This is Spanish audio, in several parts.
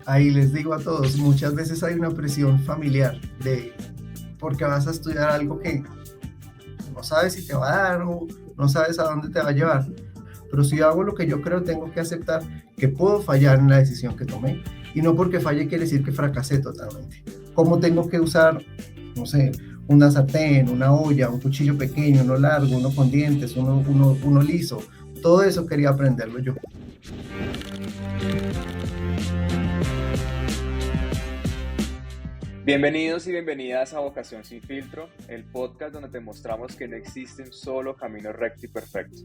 ahí les digo a todos, muchas veces hay una presión familiar porque vas a estudiar algo que no sabes si te va a dar o no sabes a dónde te va a llevar. Pero si hago lo que yo creo, tengo que aceptar que puedo fallar en la decisión que tomé. Y no porque falle quiere decir que fracasé totalmente. ¿Cómo tengo que usar, no sé, una sartén, una olla, un cuchillo pequeño, uno largo, uno con dientes, uno liso? Todo eso quería aprenderlo yo. Bienvenidos y bienvenidas a Vocación Sin Filtro, el podcast donde te mostramos que no existe un solo camino recto y perfecto.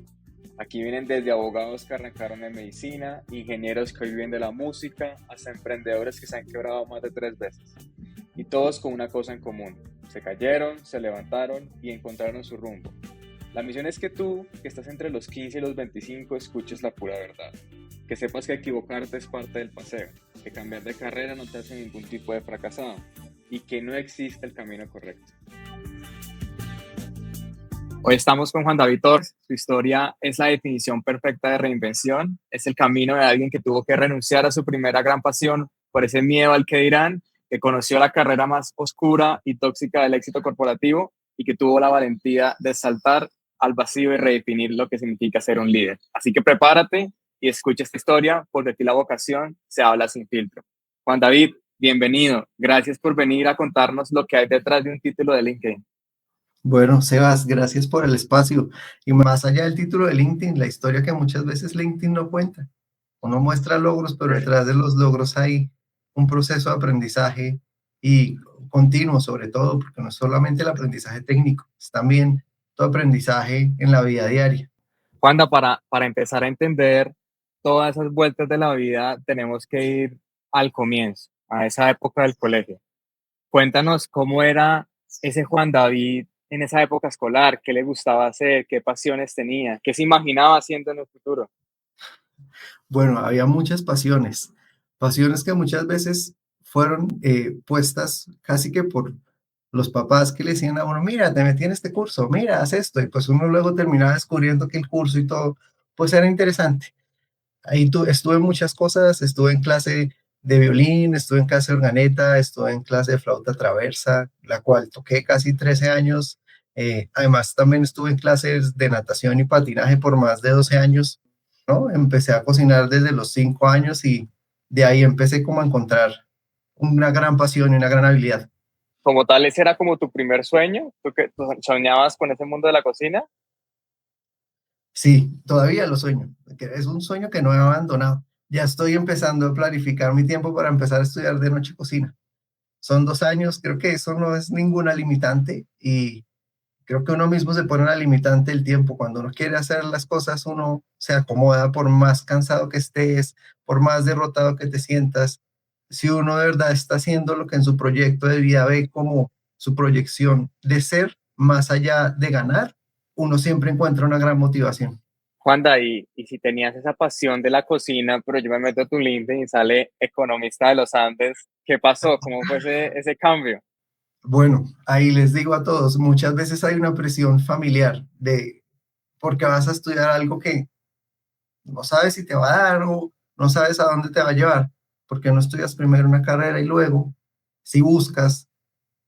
Aquí vienen desde abogados que arrancaron en medicina, ingenieros que hoy viven de la música, hasta emprendedores que se han quebrado más de 3 veces. Y todos con una cosa en común: se cayeron, se levantaron y encontraron su rumbo. La misión es que tú, que estás entre los 15 y los 25, escuches la pura verdad. Que sepas que equivocarte es parte del paseo, que cambiar de carrera no te hace ningún tipo de fracasado y que no existe el camino correcto. Hoy estamos con Juan David Torres. Su historia es la definición perfecta de reinvención. Es el camino de alguien que tuvo que renunciar a su primera gran pasión por ese miedo al que dirán, que conoció la carrera más oscura y tóxica del éxito corporativo y que tuvo la valentía de saltar al vacío y redefinir lo que significa ser un líder. Así que prepárate y escucha esta historia, porque aquí la vocación se habla sin filtro. Juan David, bienvenido. Gracias por venir a contarnos lo que hay detrás de un título de LinkedIn. Bueno, Sebas, gracias por el espacio. Y más allá del título de LinkedIn, la historia que muchas veces LinkedIn no cuenta. Uno muestra logros, pero detrás de los logros hay un proceso de aprendizaje y continuo, sobre todo, porque no es solamente el aprendizaje técnico, es también tu aprendizaje en la vida diaria. Juanda, para empezar a entender todas esas vueltas de la vida, tenemos que ir al comienzo, a esa época del colegio. Cuéntanos cómo era ese Juan David en esa época escolar, qué le gustaba hacer, qué pasiones tenía, qué se imaginaba haciendo en el futuro. Bueno, había muchas pasiones que muchas veces fueron puestas casi que por los papás que le decían a uno, mira, te metí en este curso, mira, haz esto, y pues uno luego terminaba descubriendo que el curso y todo, pues era interesante. Ahí estuve en muchas cosas, estuve en clase de violín, estuve en clase de organeta, estuve en clase de flauta traversa, la cual toqué casi 13 años. Además, también estuve en clases de natación y patinaje por más de 12 años, ¿no? Empecé a cocinar desde los 5 años y de ahí empecé como a encontrar una gran pasión y una gran habilidad. Como tal, ese era como tu primer sueño, tú soñabas con ese mundo de la cocina. Sí, todavía lo sueño, que es un sueño que no he abandonado. Ya estoy empezando a planificar mi tiempo para empezar a estudiar de noche cocina. Son 2 años, creo que eso no es ninguna limitante y creo que uno mismo se pone una limitante el tiempo. Cuando uno quiere hacer las cosas, uno se acomoda por más cansado que estés, por más derrotado que te sientas. Si uno de verdad está haciendo lo que en su proyecto de vida ve como su proyección de ser, más allá de ganar, uno siempre encuentra una gran motivación. Juanda, y si tenías esa pasión de la cocina, pero yo me meto a tu LinkedIn y sale economista de los Andes, ¿qué pasó? ¿Cómo fue ese cambio? Bueno, ahí les digo a todos, muchas veces hay una presión familiar porque vas a estudiar algo que no sabes si te va a dar o no sabes a dónde te va a llevar, porque no estudias primero una carrera y luego, si buscas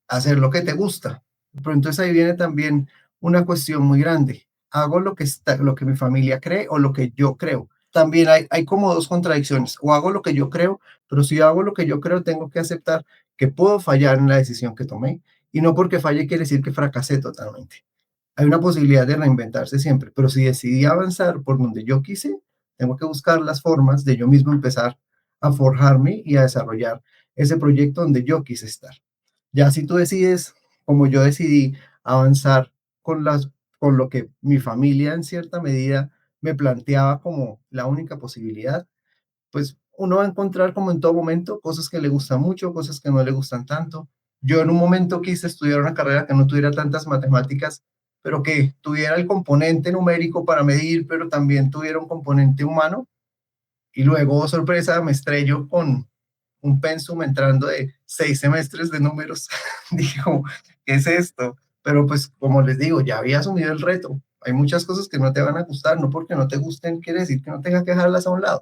hacer lo que te gusta. Pero entonces ahí viene también una cuestión muy grande. ¿Hago lo que mi familia cree o lo que yo creo? También hay como dos contradicciones. O hago lo que yo creo, pero si hago lo que yo creo, tengo que aceptar que puedo fallar en la decisión que tomé. Y no porque falle quiere decir que fracasé totalmente. Hay una posibilidad de reinventarse siempre, pero si decidí avanzar por donde yo quise, tengo que buscar las formas de yo mismo empezar a forjarme y a desarrollar ese proyecto donde yo quise estar. Ya si tú decides, como yo decidí, avanzar con lo que mi familia en cierta medida me planteaba como la única posibilidad, pues uno va a encontrar como en todo momento cosas que le gustan mucho, cosas que no le gustan tanto. Yo en un momento quise estudiar una carrera que no tuviera tantas matemáticas, pero que tuviera el componente numérico para medir, pero también tuviera un componente humano. Y luego, oh, sorpresa, me estrello con un pensum entrando de 6 semestres de números. Digo, ¿qué es esto? Pero pues como les digo, ya había asumido el reto. Hay muchas cosas que no te van a gustar, no porque no te gusten quiere decir que no tengas que dejarlas a un lado.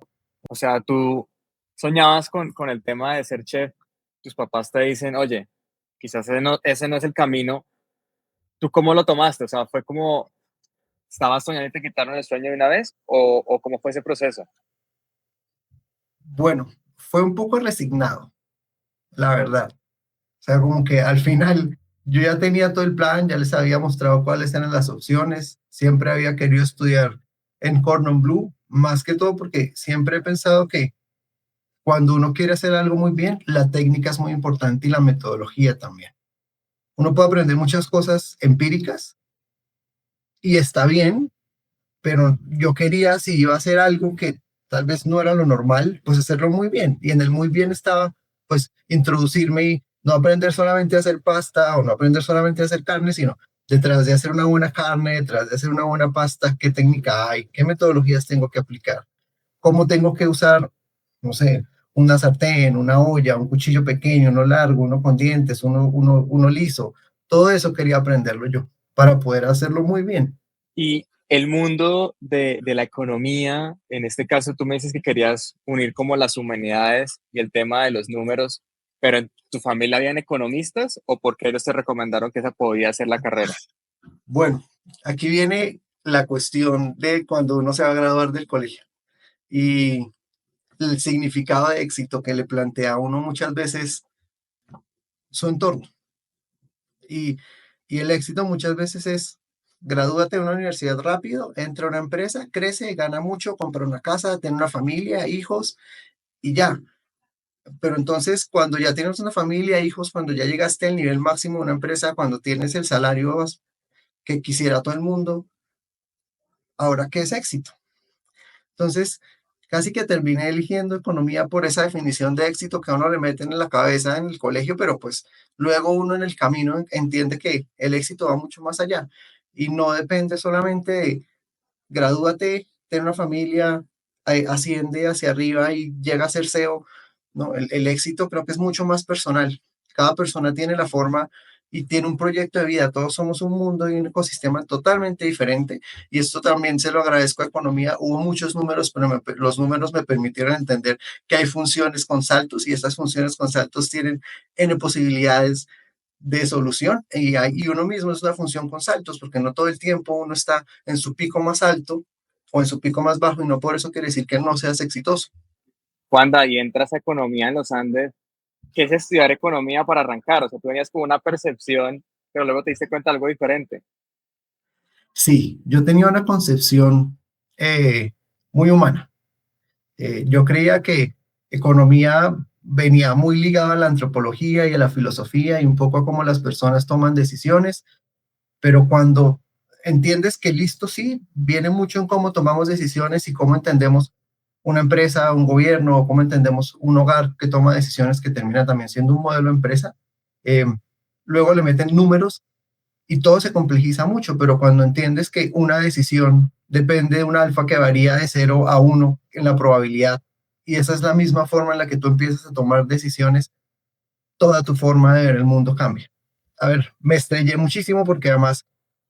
O sea, tú soñabas con el tema de ser chef, tus papás te dicen, oye, quizás ese no es el camino, ¿tú cómo lo tomaste? O sea, ¿fue como estabas soñando y te quitaron el sueño de una vez? O cómo fue ese proceso? Bueno, fue un poco resignado, la verdad. O sea, como que al final yo ya tenía todo el plan, ya les había mostrado cuáles eran las opciones, siempre había querido estudiar en Cordon Bleu, más que todo porque siempre he pensado que cuando uno quiere hacer algo muy bien, la técnica es muy importante y la metodología también. Uno puede aprender muchas cosas empíricas y está bien, pero yo quería, si iba a hacer algo que tal vez no era lo normal, pues hacerlo muy bien. Y en el muy bien estaba, pues, introducirme y no aprender solamente a hacer pasta o no aprender solamente a hacer carne, sino detrás de hacer una buena carne, detrás de hacer una buena pasta, qué técnica hay, qué metodologías tengo que aplicar, cómo tengo que usar, no sé, una sartén, una olla, un cuchillo pequeño, uno largo, uno con dientes, uno liso. Todo eso quería aprenderlo yo para poder hacerlo muy bien. Y el mundo de la economía, en este caso tú me dices que querías unir como las humanidades y el tema de los números, pero ¿en tu familia habían economistas o porque ellos te recomendaron que esa podía ser la carrera? Bueno, aquí viene la cuestión de cuando uno se va a graduar del colegio y el significado de éxito que le plantea a uno muchas veces su entorno. Y, y el éxito muchas veces es gradúate de una universidad rápido, entra a una empresa, crece, gana mucho, compra una casa, tiene una familia, hijos y ya. Pero entonces, cuando ya tienes una familia, hijos, cuando ya llegaste al nivel máximo de una empresa, cuando tienes el salario que quisiera todo el mundo, ahora, ¿qué es éxito? Entonces, casi que terminé eligiendo economía por esa definición de éxito que a uno le meten en la cabeza en el colegio, pero pues luego uno en el camino entiende que el éxito va mucho más allá y no depende solamente de gradúate, ten una familia, asciende hacia arriba y llega a ser CEO. No, el éxito creo que es mucho más personal. Cada persona tiene la forma y tiene un proyecto de vida. Todos somos un mundo y un ecosistema totalmente diferente. Y esto también se lo agradezco a economía. Hubo muchos números, pero los números me permitieron entender que hay funciones con saltos y estas funciones con saltos tienen N posibilidades de solución y uno mismo es una función con saltos, porque no todo el tiempo uno está en su pico más alto o en su pico más bajo y no por eso quiere decir que no seas exitoso. Cuando ahí entras a economía en los Andes, ¿qué es estudiar economía para arrancar? O sea, tú venías con una percepción, pero luego te diste cuenta de algo diferente. Sí, yo tenía una concepción muy humana. Yo creía que economía venía muy ligada a la antropología y a la filosofía y un poco a cómo las personas toman decisiones, pero cuando entiendes que listo, sí, viene mucho en cómo tomamos decisiones y cómo entendemos una empresa, un gobierno, o cómo entendemos un hogar que toma decisiones que termina también siendo un modelo de empresa. Eh, Luego le meten números y todo se complejiza mucho, pero cuando entiendes que una decisión depende de un alfa que varía de 0 a 1 en la probabilidad, y esa es la misma forma en la que tú empiezas a tomar decisiones, toda tu forma de ver el mundo cambia. A ver, me estrellé muchísimo porque además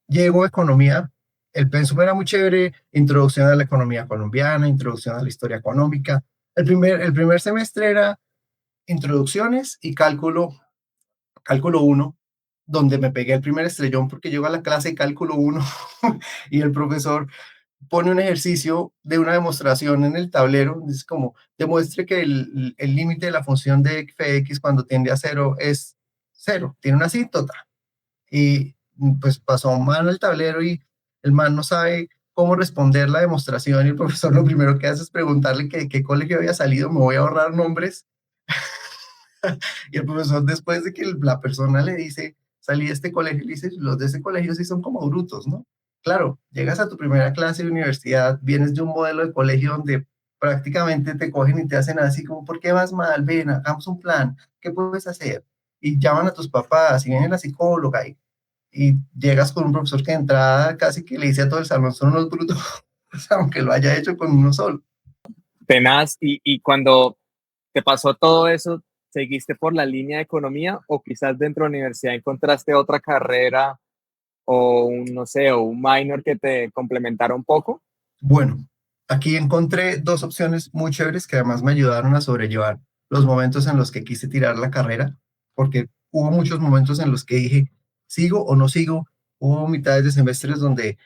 llego a economía, el pensum era muy chévere, introducción a la economía colombiana, introducción a la historia económica. El primer semestre era introducciones y cálculo uno, donde me pegué el primer estrellón porque llego a la clase de cálculo uno y el profesor pone un ejercicio de una demostración en el tablero, es como demuestre que el límite de la función de f de x cuando tiende a cero es cero, tiene una asíntota. Y pues pasó un man al tablero y el man no sabe cómo responder la demostración y el profesor lo primero que hace es preguntarle que de qué colegio había salido, me voy a ahorrar nombres. Y el profesor después de que la persona le dice, salí de este colegio, le dice, los de ese colegio sí son como brutos, ¿no? Claro, llegas a tu primera clase de universidad, vienes de un modelo de colegio donde prácticamente te cogen y te hacen así como, ¿por qué vas mal? Ven, hagamos un plan, ¿qué puedes hacer? Y llaman a tus papás y viene la psicóloga y llegas con un profesor que de entrada casi que le dice a todo el salón, son unos brutos, aunque lo haya hecho con uno solo. Tenaz, y cuando te pasó todo eso, ¿seguiste por la línea de economía o quizás dentro de la universidad encontraste otra carrera o un, no sé, o un minor que te complementara un poco? Bueno, Aquí encontré dos opciones muy chéveres que además me ayudaron a sobrellevar los momentos en los que quise tirar la carrera, porque hubo muchos momentos en los que dije, ¿sigo o no sigo? Hubo mitades de semestres donde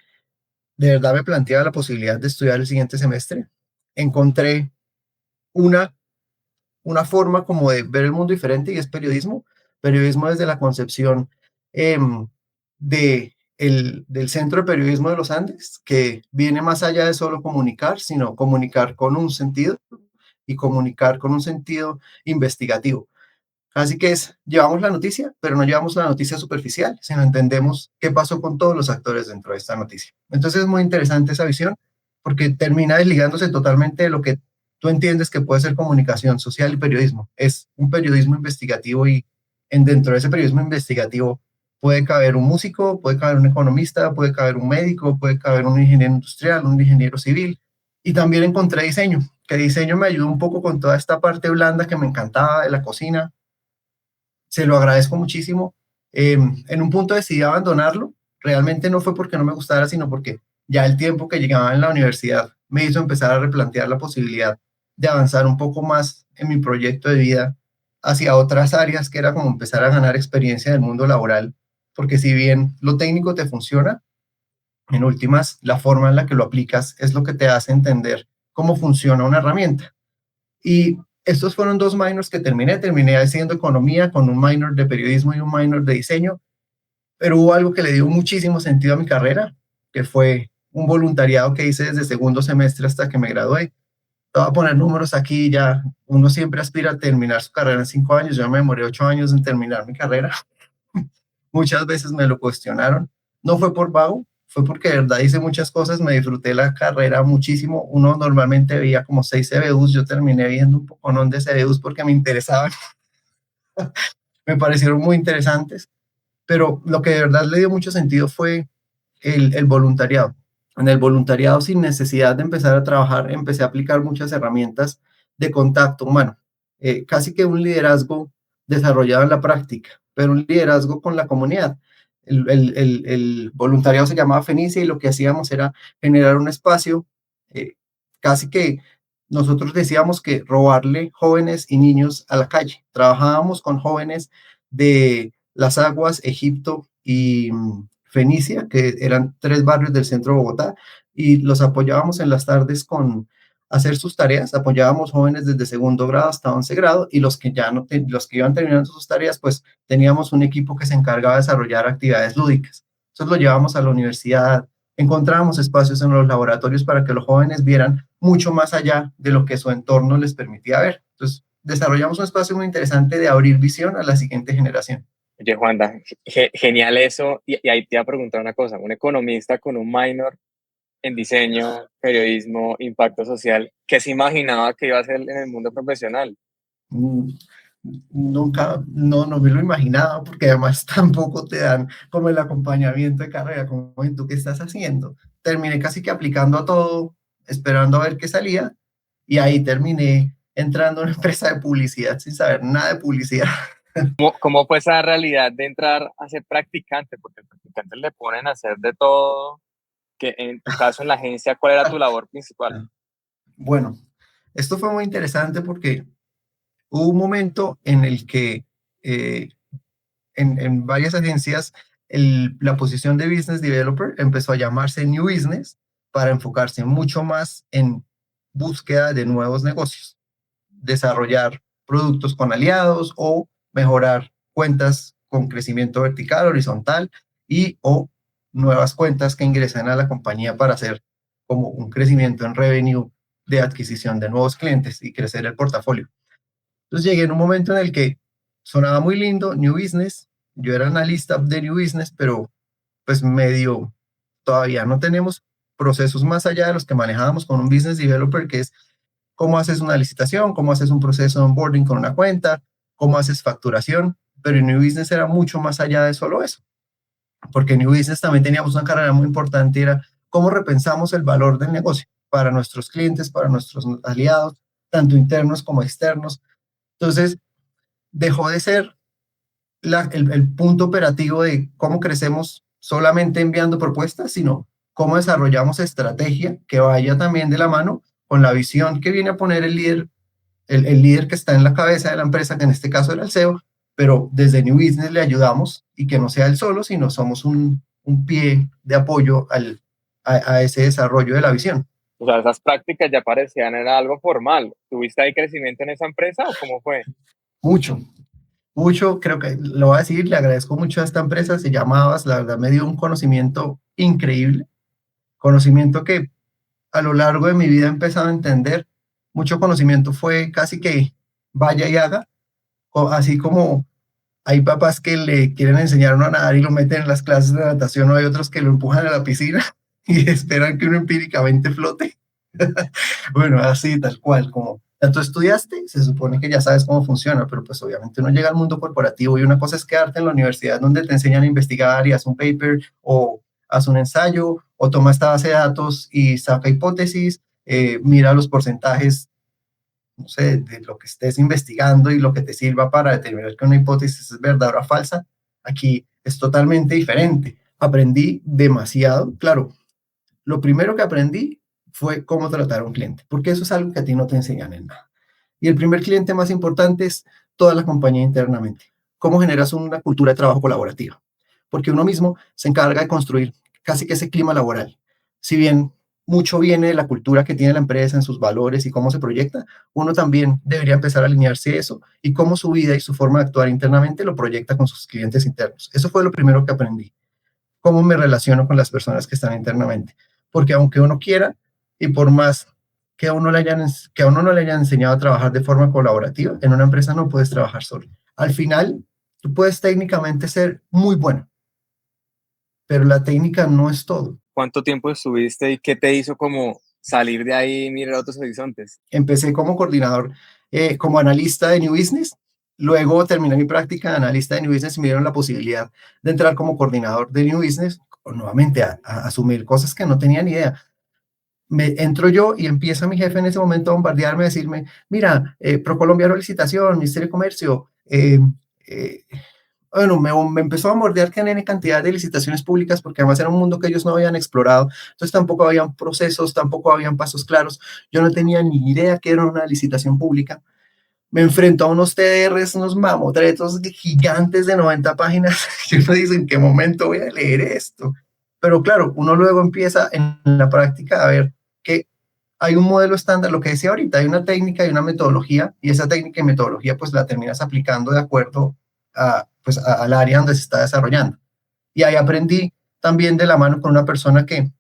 de verdad me planteaba la posibilidad de estudiar el siguiente semestre. Encontré una, una forma como de ver el mundo diferente y es periodismo. Periodismo desde la concepción del Centro de Periodismo de los Andes, que viene más allá de solo comunicar, sino comunicar con un sentido y comunicar con un sentido investigativo. Así que llevamos la noticia, pero no llevamos la noticia superficial, sino entendemos qué pasó con todos los actores dentro de esta noticia. Entonces es muy interesante esa visión, porque termina desligándose totalmente de lo que tú entiendes que puede ser comunicación social y periodismo. Es un periodismo investigativo y dentro de ese periodismo investigativo puede caber un músico, puede caber un economista, puede caber un médico, puede caber un ingeniero industrial, un ingeniero civil. Y también encontré diseño, que diseño me ayudó un poco con toda esta parte blanda que me encantaba de la cocina. Se lo agradezco muchísimo. En un punto decidí abandonarlo. Realmente no fue porque no me gustara, sino porque ya el tiempo que llegaba en la universidad me hizo empezar a replantear la posibilidad de avanzar un poco más en mi proyecto de vida hacia otras áreas, que era como empezar a ganar experiencia en el mundo laboral, porque si bien lo técnico te funciona, en últimas, la forma en la que lo aplicas es lo que te hace entender cómo funciona una herramienta. Y estos fueron dos minors que terminé haciendo economía con un minor de periodismo y un minor de diseño, pero hubo algo que le dio muchísimo sentido a mi carrera, que fue un voluntariado que hice desde segundo semestre hasta que me gradué. Te voy a poner números aquí, ya uno siempre aspira a terminar su carrera en 5 años, yo me demoré 8 años en terminar mi carrera. Muchas veces me lo cuestionaron. No fue por vago, fue porque de verdad hice muchas cosas, me disfruté la carrera muchísimo. Uno normalmente veía como 6 CBUs, yo terminé viendo un poco ¿no? de CBUs porque me interesaban, me parecieron muy interesantes, pero lo que de verdad le dio mucho sentido fue el voluntariado. En el voluntariado, sin necesidad de empezar a trabajar, empecé a aplicar muchas herramientas de contacto humano, casi que un liderazgo desarrollado en la práctica, pero un liderazgo con la comunidad. El voluntariado se llamaba Fenicia y lo que hacíamos era generar un espacio, eh, casi que nosotros decíamos que robarle jóvenes y niños a la calle. Trabajábamos con jóvenes de Las Aguas, Egipto y Fenicia, que eran 3 barrios del centro de Bogotá, y los apoyábamos en las tardes con hacer sus tareas, apoyábamos jóvenes desde segundo grado hasta 11 grado, y los que ya no, los que iban terminando sus tareas, pues teníamos un equipo que se encargaba de desarrollar actividades lúdicas. Entonces lo llevábamos a la universidad, encontrábamos espacios en los laboratorios para que los jóvenes vieran mucho más allá de lo que su entorno les permitía ver. Entonces desarrollamos un espacio muy interesante de abrir visión a la siguiente generación. Oye, Juanda, genial eso. Y ahí te iba a preguntar una cosa, un economista con un minor en diseño, periodismo, impacto social, ¿qué se imaginaba que iba a ser en el mundo profesional? Mm, Nunca, no me lo imaginaba, porque además tampoco te dan como el acompañamiento de carrera, como ¿y tú qué estás haciendo? Terminé casi que aplicando a todo, esperando a ver qué salía, y ahí terminé entrando en una empresa de publicidad sin saber nada de publicidad. ¿Cómo fue esa realidad de entrar a ser practicante? Porque el practicante le ponen a hacer de todo, que en tu caso en la agencia, ¿cuál era tu labor principal? Bueno, esto fue muy interesante porque hubo un momento en el que eh, en varias agencias la posición de Business Developer empezó a llamarse New Business para enfocarse mucho más en búsqueda de nuevos negocios, desarrollar productos con aliados o mejorar cuentas con crecimiento vertical, horizontal y o nuevas cuentas que ingresan a la compañía para hacer como un crecimiento en revenue de adquisición de nuevos clientes y crecer el portafolio. Entonces llegué en un momento en el que sonaba muy lindo, New Business, yo era analista de New Business, pero pues medio, todavía no tenemos procesos más allá de los que manejábamos con un Business Developer, que es cómo haces una licitación, cómo haces un proceso de onboarding con una cuenta, cómo haces facturación, pero en New Business era mucho más allá de solo eso, porque en New Business también teníamos una carrera muy importante, era cómo repensamos el valor del negocio para nuestros clientes, para nuestros aliados, tanto internos como externos. Entonces, dejó de ser el punto operativo de cómo crecemos solamente enviando propuestas, sino cómo desarrollamos estrategia que vaya también de la mano con la visión que viene a poner el líder, el líder que está en la cabeza de la empresa, que en este caso era el CEO, pero desde New Business le ayudamos y que no sea él solo, sino somos un pie de apoyo a ese desarrollo de la visión. O sea, esas prácticas ya parecían era algo formal. ¿Tuviste ahí crecimiento en esa empresa o cómo fue? Mucho, mucho, creo que lo voy a decir, le agradezco mucho a esta empresa, se llama Avas, la verdad me dio un conocimiento increíble, conocimiento que a lo largo de mi vida he empezado a entender, mucho conocimiento fue casi que vaya y haga, así como hay papás que le quieren enseñar a uno a nadar y lo meten en las clases de natación, o hay otros que lo empujan a la piscina y esperan que uno empíricamente flote. Bueno, así, tal cual, como tú estudiaste, se supone que ya sabes cómo funciona, pero pues obviamente uno llega al mundo corporativo y una cosa es quedarte en la universidad donde te enseñan a investigar y haz un paper o haz un ensayo o toma esta base de datos y saca hipótesis, mira los porcentajes, no sé, de lo que estés investigando y lo que te sirva para determinar que una hipótesis es verdadera o falsa. Aquí es totalmente diferente. Aprendí demasiado, claro, lo primero que aprendí fue cómo tratar a un cliente, porque eso es algo que a ti no te enseñan en nada. Y el primer cliente más importante es toda la compañía internamente. ¿Cómo generas una cultura de trabajo colaborativa? Porque uno mismo se encarga de construir casi que ese clima laboral. Si bien mucho viene de la cultura que tiene la empresa en sus valores y cómo se proyecta, uno también debería empezar a alinearse a eso y cómo su vida y su forma de actuar internamente lo proyecta con sus clientes internos. Eso fue lo primero que aprendí, cómo me relaciono con las personas que están internamente. Porque aunque uno quiera, y por más que que a uno no le hayan enseñado a trabajar de forma colaborativa, en una empresa no puedes trabajar solo. Al final, tú puedes técnicamente ser muy bueno, pero la técnica no es todo. ¿Cuánto tiempo estuviste y qué te hizo como salir de ahí y mirar otros horizontes? Empecé como coordinador, como analista de New Business. Luego terminé mi práctica de analista de New Business y me dieron la posibilidad de entrar como coordinador de New Business, nuevamente a asumir cosas que no tenía ni idea. Entro yo y empieza mi jefe en ese momento a bombardearme, a decirme, mira, ProColombia licitación, Ministerio de Comercio, eh, bueno, me empezó a mordear que en cantidad de licitaciones públicas, porque además era un mundo que ellos no habían explorado, entonces tampoco habían procesos, tampoco habían pasos claros, yo no tenía ni idea que era una licitación pública, me enfrento a unos TDRs, unos mamotretos gigantes de 90 páginas, y uno dice, ¿en qué momento voy a leer esto? Pero claro, uno luego empieza en la práctica a ver que hay un modelo estándar, lo que decía ahorita, hay una técnica y una metodología, y esa técnica y metodología pues la terminas aplicando de acuerdo al área donde se está desarrollando. Y ahí aprendí también de la mano con una persona que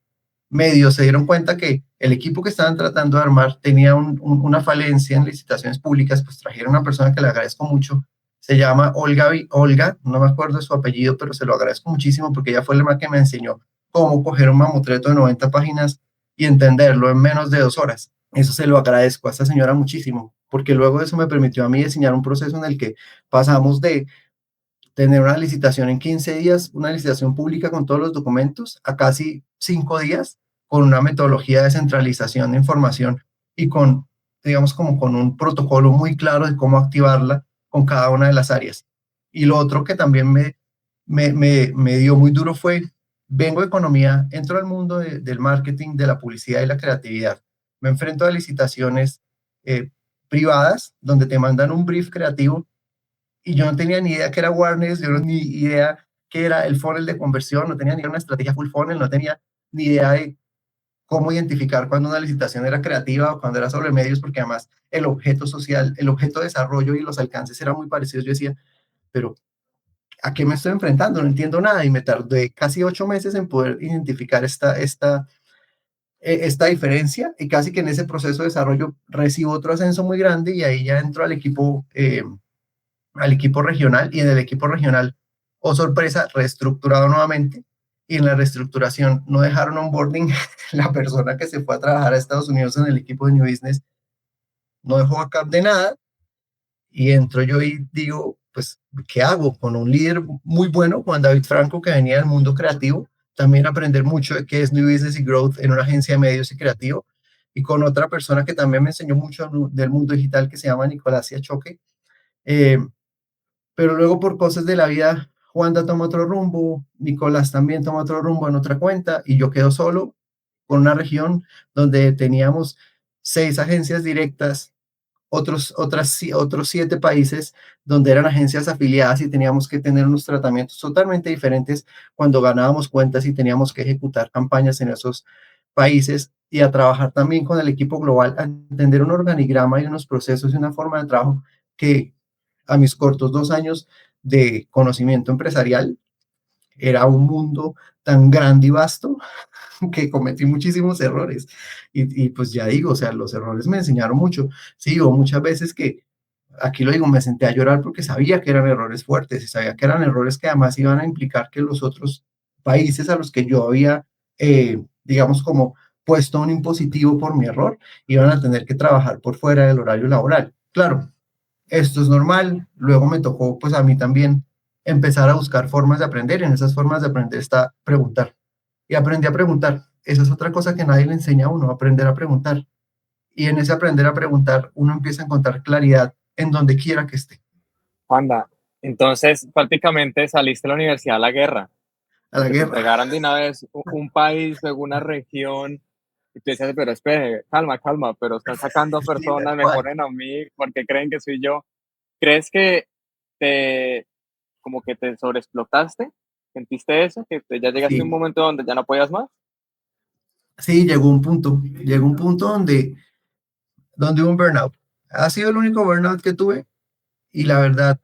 medio se dieron cuenta que el equipo que estaban tratando de armar tenía una falencia en licitaciones públicas, pues trajeron una persona que le agradezco mucho, se llama Olga, no me acuerdo de su apellido, pero se lo agradezco muchísimo porque ella fue la que me enseñó cómo coger un mamotreto de 90 páginas y entenderlo en menos de 2 horas. Eso se lo agradezco a esta señora muchísimo, porque luego eso me permitió a mí diseñar un proceso en el que pasamos de tener una licitación en 15 días, una licitación pública con todos los documentos, a casi 5 días, con una metodología de centralización de información y con, digamos, como con un protocolo muy claro de cómo activarla con cada una de las áreas. Y lo otro que también me dio muy duro fue, vengo de economía, entro al mundo del marketing, de la publicidad y la creatividad. Me enfrento a licitaciones privadas donde te mandan un brief creativo y yo no tenía ni idea que era awareness, yo no tenía ni idea que era el funnel de conversión, no tenía ni una estrategia full funnel, no tenía ni idea de cómo identificar cuando una licitación era creativa o cuando era sobre medios, porque además el objeto social, el objeto de desarrollo y los alcances eran muy parecidos. Yo decía, pero ¿a qué me estoy enfrentando? No entiendo nada y me tardé casi 8 meses en poder identificar esta diferencia y casi que en ese proceso de desarrollo recibo otro ascenso muy grande y ahí ya entro al equipo regional y en el equipo regional, oh sorpresa, reestructurado nuevamente y en la reestructuración no dejaron onboarding, la persona que se fue a trabajar a Estados Unidos en el equipo de New Business no dejó backup de nada y entro yo y digo, pues, ¿qué hago? Con un líder muy bueno, Juan David Franco, que venía del mundo creativo, también aprender mucho de qué es New Business y Growth en una agencia de medios y creativo, y con otra persona que también me enseñó mucho del mundo digital que se llama Nicolás Choque. Pero luego por cosas de la vida, Juanda toma otro rumbo, Nicolás también toma otro rumbo en otra cuenta y yo quedo solo por una región donde teníamos 6 agencias directas, otros 7 países donde eran agencias afiliadas y teníamos que tener unos tratamientos totalmente diferentes cuando ganábamos cuentas y teníamos que ejecutar campañas en esos países y a trabajar también con el equipo global, a entender un organigrama y unos procesos y una forma de trabajo que a mis cortos 2 años de conocimiento empresarial era un mundo tan grande y vasto que cometí muchísimos errores. Y pues ya digo, o sea, los errores me enseñaron mucho. Sí, hubo muchas veces que, aquí lo digo, me senté a llorar porque sabía que eran errores fuertes y sabía que eran errores que además iban a implicar que los otros países a los que yo había, digamos, como puesto un impositivo por mi error, iban a tener que trabajar por fuera del horario laboral. Claro, esto es normal. Luego me tocó, pues a mí también, empezar a buscar formas de aprender. En esas formas de aprender está preguntar. Y aprendí a preguntar. Esa es otra cosa que nadie le enseña a uno, aprender a preguntar. Y en ese aprender a preguntar, uno empieza a encontrar claridad en donde quiera que esté. Anda, entonces prácticamente saliste de la universidad a la guerra, A la que te guerra. entregaran de una vez un país, luego una región, y tú decías, pero espere, calma, calma, pero están sacando Sí, tal personas, me cual. ponen a mí porque creen que soy yo. ¿Crees que te, como que te sobreexplotaste? ¿Sentiste eso? ¿Que ya llegaste a un Sí, momento donde ya no podías más? sí, llegó un punto donde hubo un burnout. Ha sido el único burnout que tuve y la verdad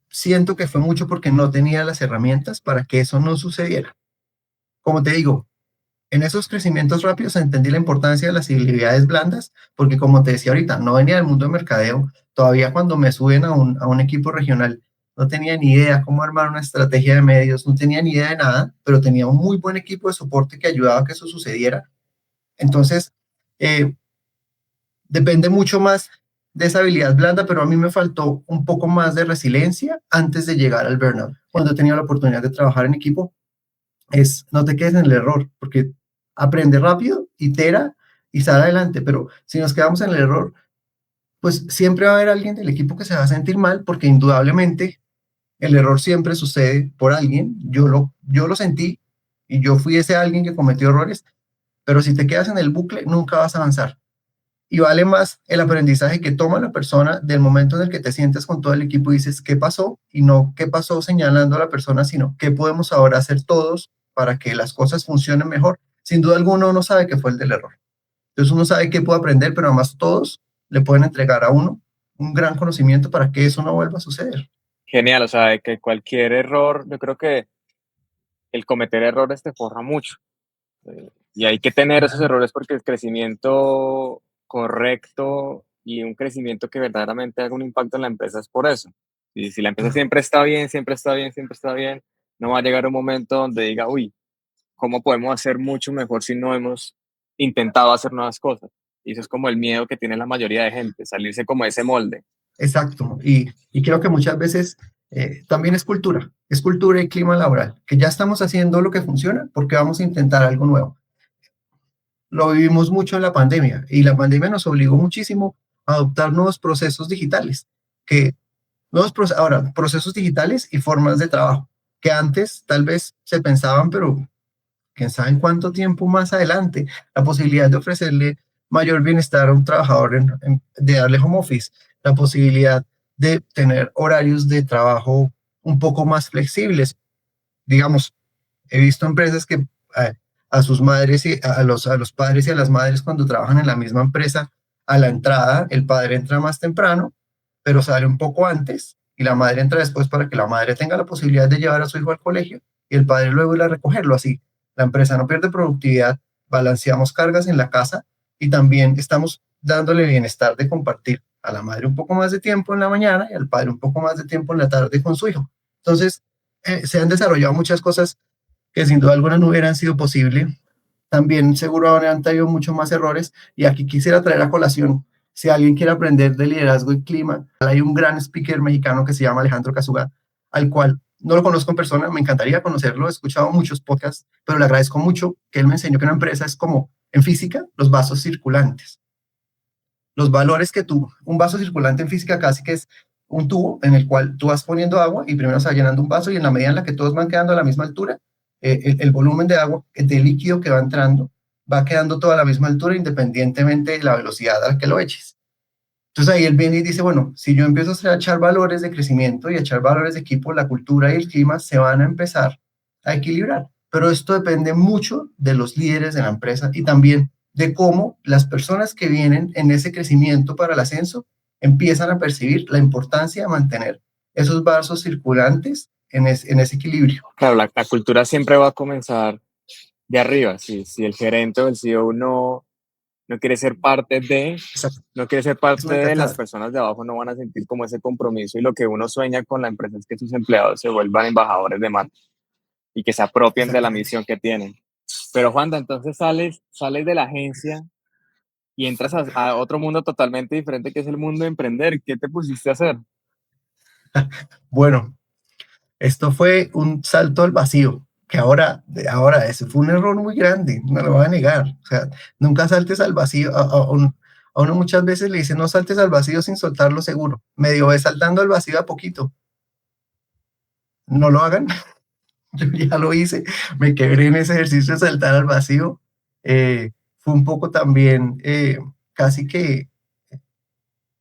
siento que fue mucho porque no tenía las herramientas para que eso no sucediera. Como te digo, en esos crecimientos rápidos entendí la importancia de las habilidades blandas, porque como te decía ahorita, no venía del mundo de mercadeo. Todavía cuando me suben a un equipo regional, no tenía ni idea cómo armar una estrategia de medios, no tenía ni idea de nada, pero tenía un muy buen equipo de soporte que ayudaba a que eso sucediera. Entonces, eh, depende mucho más de esa habilidad blanda, pero a mí me faltó un poco más de resiliencia antes de llegar al burnout. Cuando he tenido la oportunidad de trabajar en equipo, no te quedes en el error, porque aprende rápido, itera y sale adelante, pero si nos quedamos en el error, pues siempre va a haber alguien del equipo que se va a sentir mal, porque indudablemente el error siempre sucede por alguien. Yo lo sentí y yo fui ese alguien que cometió errores, pero si te quedas en el bucle, nunca vas a avanzar. Y vale más el aprendizaje que toma la persona del momento en el que te sientes con todo el equipo y dices qué pasó y no qué pasó señalando a la persona, sino qué podemos ahora hacer todos para que las cosas funcionen mejor. Sin duda alguna uno sabe que fue el del error. Entonces uno sabe qué puede aprender, pero además todos le pueden entregar a uno un gran conocimiento para que eso no vuelva a suceder. Genial, o sea, de que cualquier error, yo creo que el cometer errores te forja mucho. Y hay que tener esos errores porque el crecimiento correcto y un crecimiento que verdaderamente haga un impacto en la empresa es por eso. Y si la empresa siempre está bien, siempre está bien, siempre está bien, no va a llegar un momento donde diga, uy, ¿cómo podemos hacer mucho mejor si no hemos intentado hacer nuevas cosas? Y eso es como el miedo que tiene la mayoría de gente, salirse como de ese molde. Exacto. Y creo que muchas veces también es cultura y clima laboral, que ya estamos haciendo lo que funciona porque vamos a intentar algo nuevo. Lo vivimos mucho en la pandemia y la pandemia nos obligó muchísimo a adoptar nuevos procesos digitales, que ahora, procesos digitales y formas de trabajo, que antes tal vez se pensaban, pero quién sabe en cuánto tiempo más adelante, la posibilidad de ofrecerle mayor bienestar a un trabajador, de darle home office, la posibilidad de tener horarios de trabajo un poco más flexibles. Digamos, he visto empresas que a sus madres y a los padres y a las madres cuando trabajan en la misma empresa, a la entrada, el padre entra más temprano, pero sale un poco antes y la madre entra después para que la madre tenga la posibilidad de llevar a su hijo al colegio y el padre luego ir a recogerlo. Así, la empresa no pierde productividad, balanceamos cargas en la casa y también estamos dándole bienestar de compartir a la madre un poco más de tiempo en la mañana y al padre un poco más de tiempo en la tarde con su hijo. Entonces, se han desarrollado muchas cosas que sin duda alguna no hubieran sido posible. También seguro habrían tenido muchos más errores y aquí quisiera traer a colación, si alguien quiere aprender de liderazgo y clima, hay un gran speaker mexicano que se llama Alejandro Casuga, al cual no lo conozco en persona, me encantaría conocerlo, he escuchado muchos podcasts, pero le agradezco mucho que él me enseñó que una empresa es como en física los vasos circulantes. Los valores que un vaso circulante en física casi que es un tubo en el cual tú vas poniendo agua y primero se va llenando un vaso y en la medida en la que todos van quedando a la misma altura, el volumen de agua, de líquido que va entrando, va quedando toda a la misma altura independientemente de la velocidad a la que lo eches. Entonces ahí él viene y dice, bueno, si yo empiezo a echar valores de crecimiento y a echar valores de equipo, la cultura y el clima se van a empezar a equilibrar. Pero esto depende mucho de los líderes de la empresa y también de cómo las personas que vienen en ese crecimiento para el ascenso empiezan a percibir la importancia de mantener esos vasos circulantes en ese equilibrio. Claro, la cultura siempre va a comenzar de arriba. Si el gerente o el CEO no quiere ser parte de, Exacto. no quiere ser parte de, las personas de abajo no van a sentir como ese compromiso, y lo que uno sueña con la empresa es que sus empleados se vuelvan embajadores de marca y que se apropien de la misión que tienen. Pero Juanda, entonces sales de la agencia y entras a otro mundo totalmente diferente, que es el mundo de emprender. ¿Qué te pusiste a hacer? Bueno, esto fue un salto al vacío, que ahora ese fue un error muy grande, no lo voy a negar. O sea, nunca saltes al vacío. A uno muchas veces le dicen, no saltes al vacío sin soltarlo seguro. Medio ves saltando al vacío a poquito. No lo hagan. Yo ya lo hice, me quebré en ese ejercicio de saltar al vacío. Fue un poco también casi que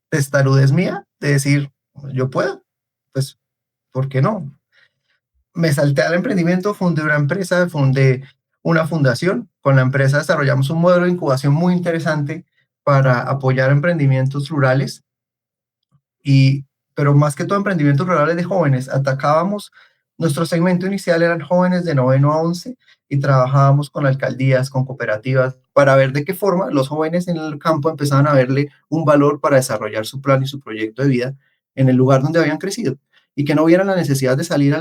testarudez mía de decir, yo puedo, pues, ¿por qué no? Me salté al emprendimiento, fundé una empresa, fundé una fundación. Con la empresa desarrollamos un modelo de incubación muy interesante para apoyar emprendimientos rurales, pero más que todo emprendimientos rurales de jóvenes. Atacábamos, nuestro segmento inicial eran jóvenes de 9 a 11 y trabajábamos con alcaldías, con cooperativas, para ver de qué forma los jóvenes en el campo empezaban a verle un valor para desarrollar su plan y su proyecto de vida en el lugar donde habían crecido y que no vieran la necesidad de salir a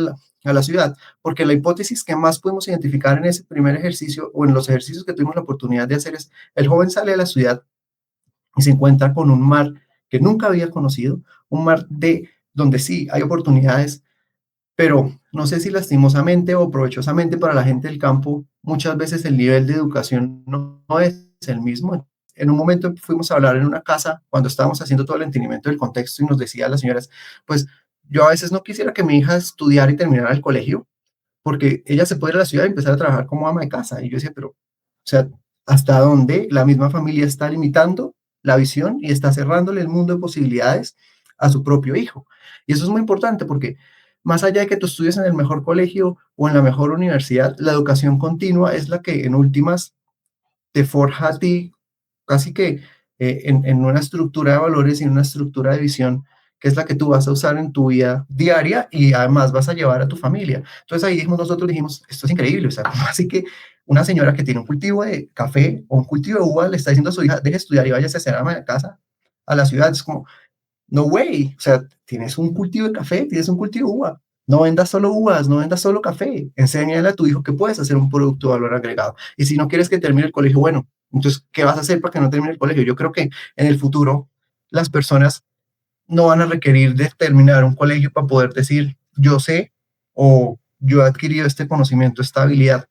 la ciudad, porque la hipótesis que más pudimos identificar en ese primer ejercicio o en los ejercicios que tuvimos la oportunidad de hacer es, el joven sale a la ciudad y se encuentra con un mar que nunca había conocido, un mar donde sí hay oportunidades, pero no sé si lastimosamente o provechosamente para la gente del campo, muchas veces el nivel de educación no es el mismo. En un momento fuimos a hablar en una casa cuando estábamos haciendo todo el entendimiento del contexto y nos decía las señoras, pues yo a veces no quisiera que mi hija estudiara y terminara el colegio, porque ella se puede ir a la ciudad y empezar a trabajar como ama de casa. Y yo decía, pero, o sea, ¿hasta dónde la misma familia está limitando la visión y está cerrándole el mundo de posibilidades a su propio hijo? Y eso es muy importante porque más allá de que tú estudies en el mejor colegio o en la mejor universidad, la educación continua es la que en últimas te forja a ti casi que en una estructura de valores y en una estructura de visión que es la que tú vas a usar en tu vida diaria y además vas a llevar a tu familia. Entonces ahí nosotros dijimos, esto es increíble, o sea, así que una señora que tiene un cultivo de café o un cultivo de uva le está diciendo a su hija, deje de estudiar y váyase a hacer ama de casa a la ciudad. Es como, no way, o sea, tienes un cultivo de café, tienes un cultivo de uva. No vendas solo uvas, no vendas solo café. Enséñale a tu hijo que puedes hacer un producto de valor agregado. Y si no quieres que termine el colegio, bueno, entonces, ¿qué vas a hacer para que no termine el colegio? Yo creo que en el futuro las personas no van a requerir de terminar un colegio para poder decir, yo sé o yo he adquirido este conocimiento, esta habilidad.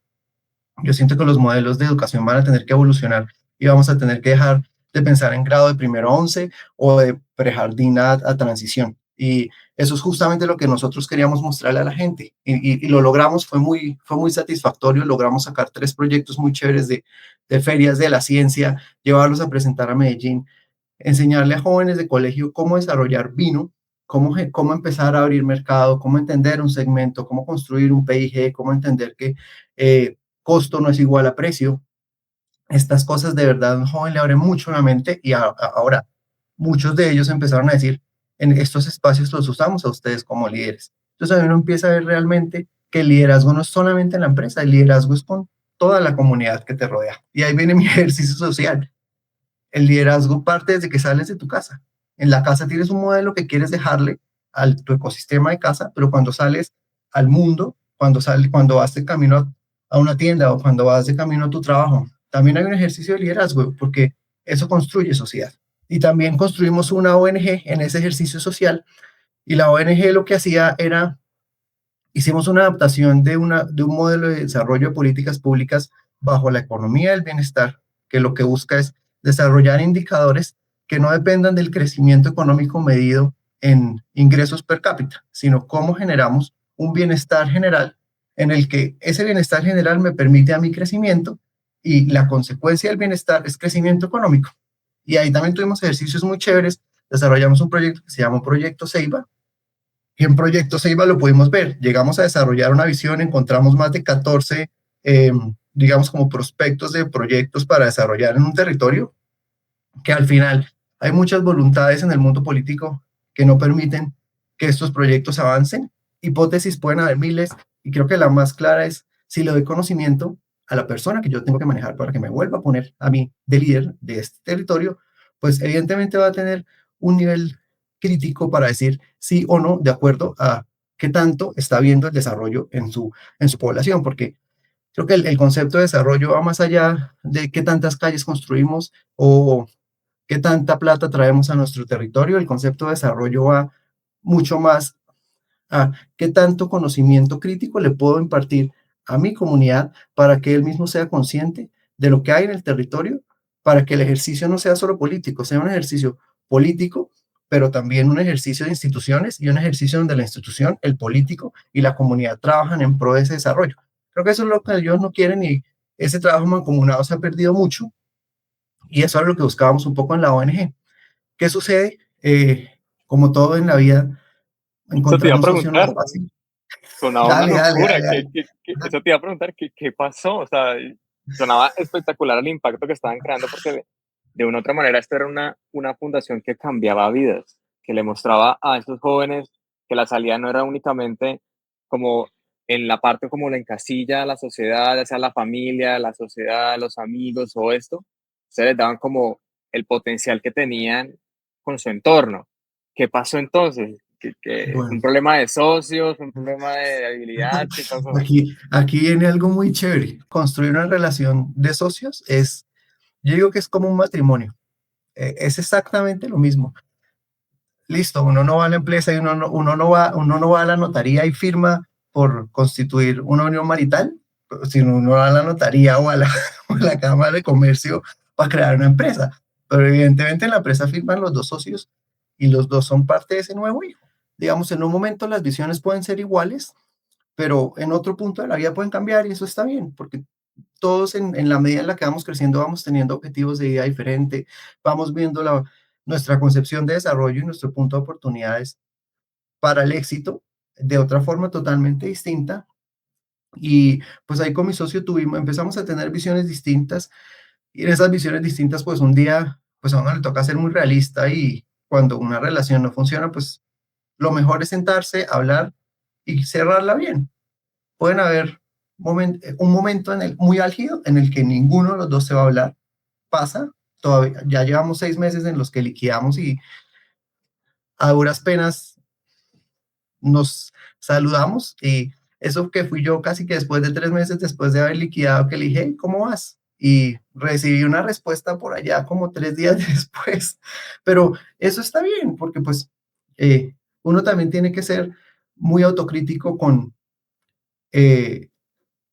Yo siento que los modelos de educación van a tener que evolucionar y vamos a tener que dejar de pensar en grado de primero a 11 o de prejardín a transición. Y eso es justamente lo que nosotros queríamos mostrarle a la gente. Y lo logramos, fue muy satisfactorio. Logramos sacar 3 proyectos muy chéveres de ferias de la ciencia, llevarlos a presentar a Medellín, enseñarle a jóvenes de colegio cómo desarrollar vino, cómo empezar a abrir mercado, cómo entender un segmento, cómo construir un PIG, cómo entender que costo no es igual a precio. Estas cosas de verdad a un joven le abren mucho la mente y ahora muchos de ellos empezaron a decir, en estos espacios los usamos a ustedes como líderes. Entonces uno empieza a ver realmente que el liderazgo no es solamente en la empresa, el liderazgo es con toda la comunidad que te rodea. Y ahí viene mi ejercicio social. El liderazgo parte desde que sales de tu casa. En la casa tienes un modelo que quieres dejarle a tu ecosistema de casa, pero cuando sales al mundo, cuando vas de camino a una tienda o cuando vas de camino a tu trabajo, también hay un ejercicio de liderazgo porque eso construye sociedad. Y también construimos una ONG en ese ejercicio social y la ONG lo que hacía era, hicimos una adaptación de un modelo de desarrollo de políticas públicas bajo la economía del bienestar, que lo que busca es desarrollar indicadores que no dependan del crecimiento económico medido en ingresos per cápita, sino cómo generamos un bienestar general en el que ese bienestar general me permite a mi crecimiento y la consecuencia del bienestar es crecimiento económico. Y ahí también tuvimos ejercicios muy chéveres. Desarrollamos un proyecto que se llama Proyecto Ceiba, y en Proyecto Ceiba lo pudimos ver. Llegamos a desarrollar una visión, encontramos más de 14, digamos, como prospectos de proyectos para desarrollar en un territorio, que al final hay muchas voluntades en el mundo político que no permiten que estos proyectos avancen. Hipótesis pueden haber miles, y creo que la más clara es si le doy conocimiento a la persona que yo tengo que manejar para que me vuelva a poner a mí de líder de este territorio, pues evidentemente va a tener un nivel crítico para decir sí o no de acuerdo a qué tanto está viendo el desarrollo en su población, porque creo que el concepto de desarrollo va más allá de qué tantas calles construimos o qué tanta plata traemos a nuestro territorio. El concepto de desarrollo va mucho más a qué tanto conocimiento crítico le puedo impartir a mi comunidad para que él mismo sea consciente de lo que hay en el territorio, para que el ejercicio no sea solo político, sea un ejercicio político, pero también un ejercicio de instituciones y un ejercicio donde la institución, el político y la comunidad trabajan en pro de ese desarrollo. Creo que eso es lo que ellos no quieren, y ese trabajo mancomunado se ha perdido mucho, y eso es lo que buscábamos un poco en la ONG. ¿Qué sucede? Como todo en la vida, Eso te encontrar iba a un socio no es preguntar, fácil. sonaba una Dale, dale, locura. dale, dale. Eso te iba a preguntar, ¿qué pasó? O sea, sonaba espectacular el impacto que estaban creando porque de una u otra manera esto era una fundación que cambiaba vidas, que le mostraba a estos jóvenes que la salida no era únicamente como en la parte como la encasilla a la sociedad, ya sea la familia, la sociedad, los amigos o esto, se les daban como el potencial que tenían con su entorno. ¿Qué pasó entonces? Un Bueno, problema de socios, un problema de habilidad, ¿qué pasó? aquí viene algo muy chévere. Construir una relación de socios es, yo digo que es como un matrimonio. Es exactamente lo mismo. Listo, uno no va a la empresa y uno no va a la notaría y firma por constituir una unión marital, sino uno va a la notaría o a la, o a la Cámara de Comercio para crear una empresa. Pero evidentemente en la empresa firman los dos socios y los dos son parte de ese nuevo hijo. Digamos, en un momento las visiones pueden ser iguales, pero en otro punto de la vida pueden cambiar, y eso está bien, porque todos en la medida en la que vamos creciendo vamos teniendo objetivos de vida diferente, vamos viendo nuestra concepción de desarrollo y nuestro punto de oportunidades para el éxito de otra forma totalmente distinta. Y pues ahí con mi socio empezamos a tener visiones distintas, y en esas visiones distintas pues un día pues a uno le toca ser muy realista, y cuando una relación no funciona pues lo mejor es sentarse, hablar y cerrarla bien. Pueden haber un momento muy álgido en el que ninguno de los dos se va a hablar. Pasa, todavía, ya llevamos 6 meses en los que liquidamos y a duras penas nos saludamos, y eso que fui yo casi que después de 3 meses después de haber liquidado, que le dije, "Hey, ¿cómo vas?". Y recibí una respuesta por allá como 3 días después, pero eso está bien porque pues uno también tiene que ser muy autocrítico con eh,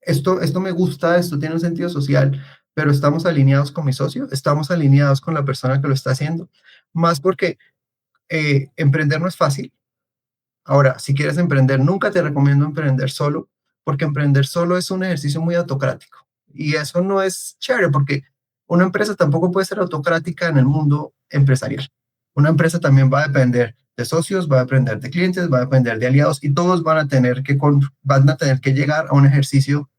esto me gusta, esto tiene un sentido social, pero estamos alineados con mi socio, estamos alineados con la persona que lo está haciendo, más porque emprender no es fácil. Ahora, si quieres emprender, nunca te recomiendo emprender solo, porque emprender solo es un ejercicio muy autocrático, y eso no es chévere, porque una empresa tampoco puede ser autocrática en el mundo empresarial. Una empresa también va a depender de socios, va a depender de clientes, va a depender de aliados, y todos van a tener que llegar a un ejercicio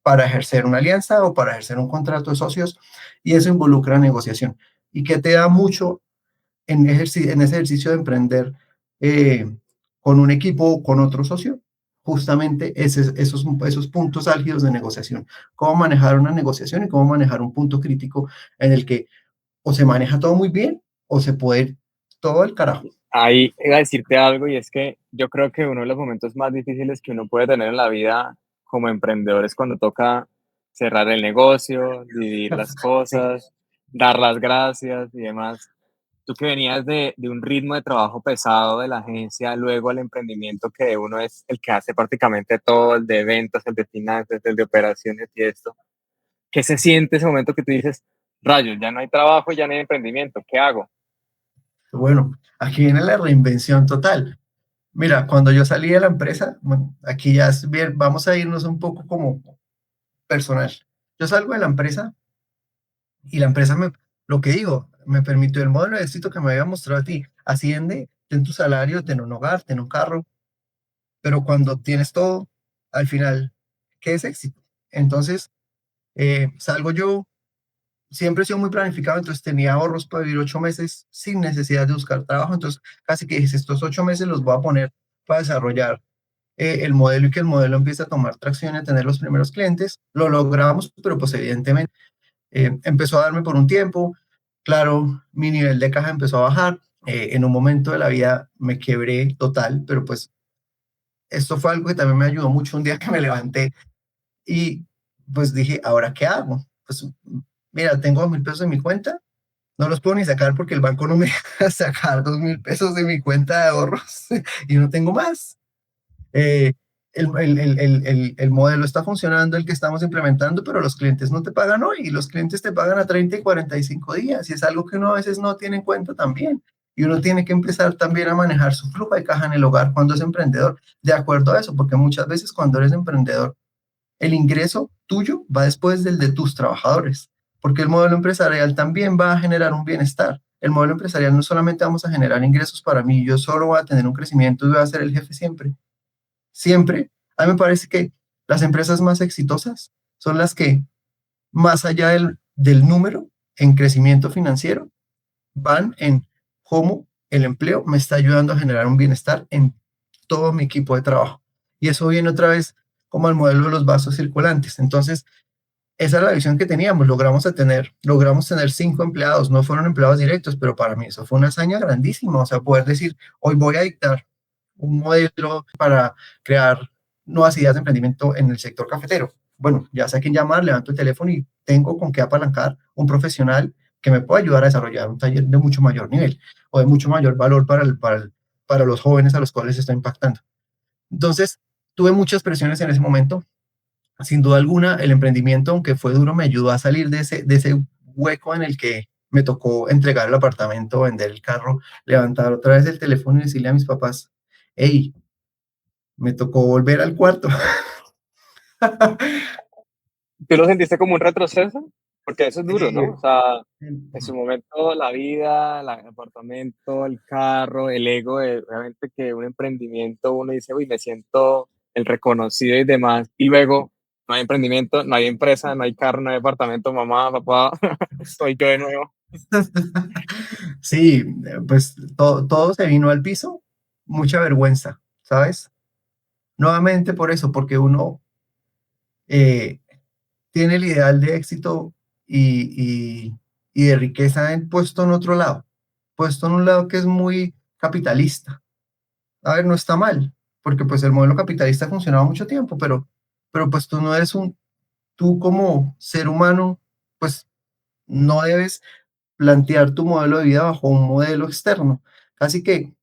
para ejercer una alianza o para ejercer un contrato de socios, y eso involucra negociación. ¿Y que te da mucho en ese ejercicio de emprender eh, con un equipo o con otro socio? Justamente esos puntos álgidos de negociación. Cómo manejar una negociación y cómo manejar un punto crítico en el que o se maneja todo muy bien o se puede ir todo al carajo. Ahí iba a decirte algo y es que yo creo que uno de los momentos más difíciles que uno puede tener en la vida como emprendedor es cuando toca cerrar el negocio, dividir las Sí. cosas, dar las gracias y demás. Tú que venías de un ritmo de trabajo pesado de la agencia, luego al emprendimiento que uno es el que hace prácticamente todo, el de ventas, el de finanzas, el de operaciones y esto. ¿Qué se siente ese momento que tú dices, rayos, ya no hay trabajo, ya no hay emprendimiento, ¿qué hago? Bueno, aquí viene la reinvención total. Mira, cuando yo salí de la empresa, bueno, aquí ya es bien, vamos a irnos un poco como personal. Yo salgo de la empresa y la empresa lo que digo, me permitió el modelo de éxito que me había mostrado a ti. Asciende, ten tu salario, ten un hogar, ten un carro, pero cuando tienes todo, al final, ¿qué es éxito? Entonces, salgo yo, siempre he sido muy planificado, entonces tenía ahorros para vivir 8 meses sin necesidad de buscar trabajo, entonces casi que dije, estos 8 meses los voy a poner para desarrollar el modelo y que el modelo empiece a tomar tracción y a tener los primeros clientes. Lo logramos, pero pues evidentemente empezó a darme por un tiempo. Claro, mi nivel de caja empezó a bajar. En un momento de la vida me quebré total, pero pues esto fue algo que también me ayudó mucho un día que me levanté y pues dije, ¿ahora qué hago? Pues mira, tengo 2.000 pesos en mi cuenta, no los puedo ni sacar porque el banco no me deja sacar 2.000 pesos de mi cuenta de ahorros y no tengo más. eh, el modelo está funcionando, el que estamos implementando, pero los clientes no te pagan hoy y los clientes te pagan a 30 y 45 días y es algo que uno a veces no tiene en cuenta también. Y uno tiene que empezar también a manejar su flujo de caja en el hogar cuando es emprendedor, de acuerdo a eso, porque muchas veces cuando eres emprendedor, el ingreso tuyo va después del de tus trabajadores, porque el modelo empresarial también va a generar un bienestar. El modelo empresarial no solamente vamos a generar ingresos para mí, yo solo voy a tener un crecimiento y voy a ser el jefe siempre. Siempre, a mí me parece que las empresas más exitosas son las que, más allá del número en crecimiento financiero, van en cómo el empleo me está ayudando a generar un bienestar en todo mi equipo de trabajo. Y eso viene otra vez como el modelo de los vasos circulantes. Entonces, esa es la visión que teníamos. Logramos tener 5 empleados, no fueron empleados directos, pero para mí eso fue una hazaña grandísima. O sea, poder decir, hoy voy a dictar un modelo para crear nuevas ideas de emprendimiento en el sector cafetero. Bueno, ya sé a quién llamar, levanto el teléfono y tengo con qué apalancar un profesional que me pueda ayudar a desarrollar un taller de mucho mayor nivel o de mucho mayor valor para los jóvenes a los cuales estoy impactando. Entonces, tuve muchas presiones en ese momento. Sin duda alguna, el emprendimiento, aunque fue duro, me ayudó a salir de ese hueco en el que me tocó entregar el apartamento, vender el carro, levantar otra vez el teléfono y decirle a mis papás, hey, me tocó volver al cuarto. ¿Tú lo sentiste como un retroceso? Porque eso es duro, ¿no? O sea, en su momento la vida, el apartamento, el carro, el ego, obviamente que un emprendimiento uno dice, uy, me siento el reconocido y demás, y luego no hay emprendimiento, no hay empresa, no hay carro, no hay apartamento, mamá, papá, soy yo de nuevo. Sí, pues todo se vino al piso, mucha vergüenza, ¿sabes? Nuevamente por eso, porque uno eh, tiene el ideal de éxito y de riqueza puesto en otro lado, puesto en un lado que es muy capitalista. A ver, no está mal, porque pues el modelo capitalista ha funcionado mucho tiempo, pero pues tú no eres tú como ser humano, pues no debes plantear tu modelo de vida bajo un modelo externo. Así que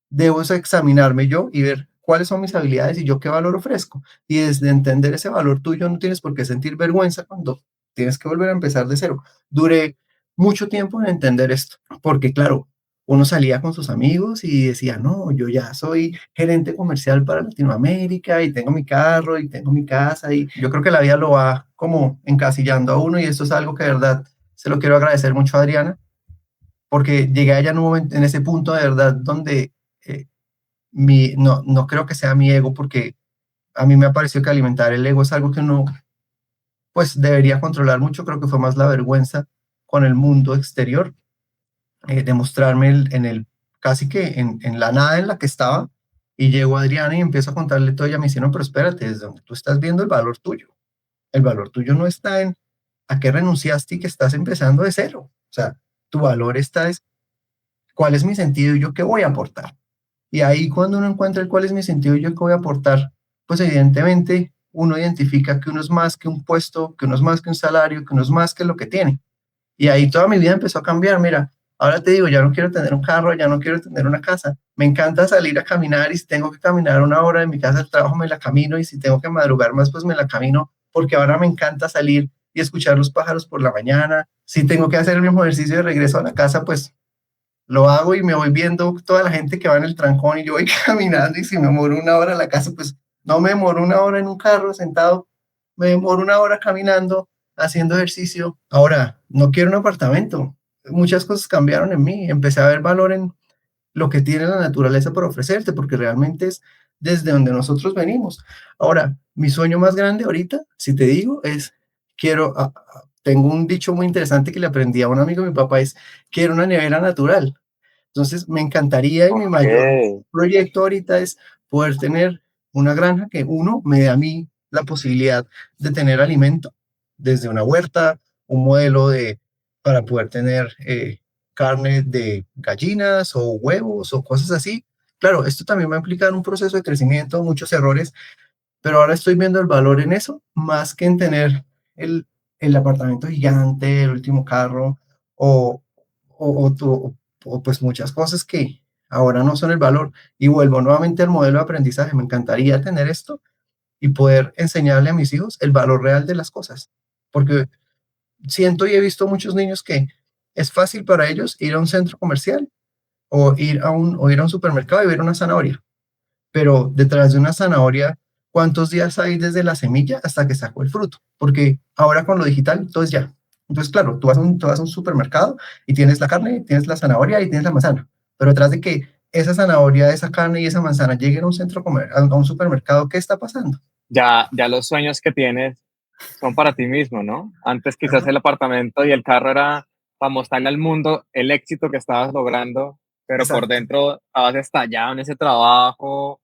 debo examinarme yo y ver cuáles son mis habilidades y yo qué valor ofrezco. Y desde entender ese valor tuyo no tienes por qué sentir vergüenza cuando tienes que volver a empezar de cero. Duré mucho tiempo en entender esto, porque claro, uno salía con sus amigos y decía, no, yo ya soy gerente comercial para Latinoamérica y tengo mi carro y tengo mi casa y yo creo que la vida lo va como encasillando a uno y esto es algo que de verdad se lo quiero agradecer mucho a Adriana, porque llegué allá en un momento, en ese punto de verdad donde eh, no creo que sea mi ego, porque a mí me ha parecido que alimentar el ego es algo que uno pues debería controlar mucho. Creo que fue más la vergüenza con el mundo exterior, demostrarme casi que en la nada en la que estaba, y llegó Adriana y empiezo a contarle todo, ella me dice, no, pero espérate, desde donde tú estás viendo el valor tuyo no está en a qué renunciaste y que estás empezando de cero, o sea, tu valor está es cuál es mi sentido y yo qué voy a aportar. Y ahí cuando uno encuentra el cuál es mi sentido y yo qué voy a aportar, pues evidentemente uno identifica que uno es más que un puesto, que uno es más que un salario, que uno es más que lo que tiene. Y ahí toda mi vida empezó a cambiar. Mira, ahora te digo, ya no quiero tener un carro, ya no quiero tener una casa. Me encanta salir a caminar y si tengo que caminar 1 hora de mi casa al trabajo, me la camino y si tengo que madrugar más, pues me la camino porque ahora me encanta salir y escuchar los pájaros por la mañana. Si tengo que hacer el mismo ejercicio de regreso a la casa, pues lo hago y me voy viendo toda la gente que va en el trancón y yo voy caminando y si me demoro una hora a la casa, pues no me demoro una hora en un carro sentado, me demoro una hora caminando, haciendo ejercicio. Ahora, no quiero un apartamento. Muchas cosas cambiaron en mí. Empecé a ver valor en lo que tiene la naturaleza por ofrecerte, porque realmente es desde donde nosotros venimos. Ahora, mi sueño más grande ahorita, si te digo, es tengo un dicho muy interesante que le aprendí a un amigo de mi papá, es quiero una nevera natural. Entonces, me encantaría y mi mayor Ok. proyecto ahorita es poder tener una granja que uno me dé a mí la posibilidad de tener alimento desde una huerta, un modelo para poder tener carne de gallinas o huevos o cosas así. Claro, esto también va a implicar un proceso de crecimiento, muchos errores, pero ahora estoy viendo el valor en eso, más que en tener el, el apartamento gigante, el último carro, o, o pues muchas cosas que ahora no son el valor. Y vuelvo nuevamente al modelo de aprendizaje. Me encantaría tener esto y poder enseñarle a mis hijos el valor real de las cosas. Porque siento y he visto muchos niños que es fácil para ellos ir a un centro comercial o ir a un supermercado y ver una zanahoria, pero detrás de una zanahoria, ¿cuántos días hay desde la semilla hasta que sacó el fruto? Porque ahora con lo digital todo es ya. Entonces, claro, tú vas a un supermercado y tienes la carne, tienes la zanahoria y tienes la manzana, pero detrás de que esa zanahoria, esa carne y esa manzana lleguen a un a un supermercado, ¿qué está pasando? Ya los sueños que tienes son para ti mismo, ¿no? Antes quizás Ajá, el apartamento y el carro era para mostrarle al mundo el éxito que estabas logrando, pero por exacto. dentro estabas estallado en ese trabajo,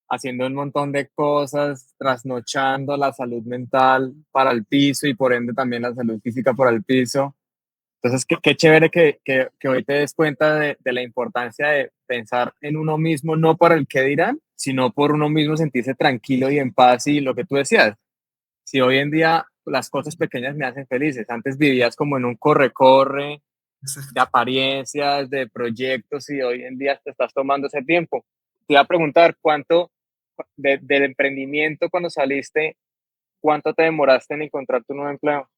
haciendo un montón de cosas, trasnochando la salud mental para el piso y por ende también la salud física por el piso. Entonces, qué chévere que hoy te des cuenta de la importancia de pensar en uno mismo, no por el qué dirán, sino por uno mismo sentirse tranquilo y en paz y lo que tú decías. Si hoy en día las cosas pequeñas me hacen felices, antes vivías como en un corre-corre de Exacto. apariencias, de proyectos y hoy en día te estás tomando ese tiempo. Te iba a preguntar cuánto del emprendimiento cuando saliste, cuánto te demoraste en encontrar tu nuevo empleo.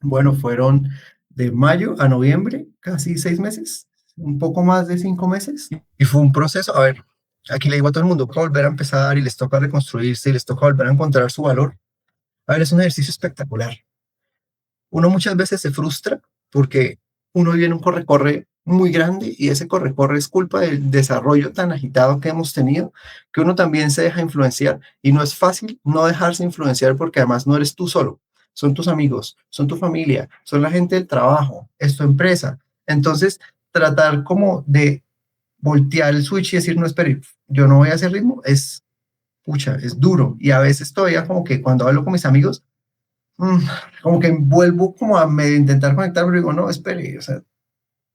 Bueno, fueron de mayo a noviembre, casi 6 meses, un poco más de 5 meses. Y fue un proceso, a ver, aquí le digo a todo el mundo, toca volver a empezar y les toca reconstruirse y les toca volver a encontrar su valor. A ver, es un ejercicio espectacular. Uno muchas veces se frustra porque uno viene un corre-corre muy grande y ese corre-corre es culpa del desarrollo tan agitado que hemos tenido que uno también se deja influenciar y no es fácil no dejarse influenciar porque además no eres tú solo, son tus amigos, son tu familia, son la gente del trabajo, es tu empresa. Entonces, tratar como de voltear el switch y decir, no, espere, yo no voy a hacer ritmo, pucha, es duro. Y a veces todavía como que cuando hablo con mis amigos, mm, como que vuelvo como a medio intentar conectar, pero digo, no, espere, o sea,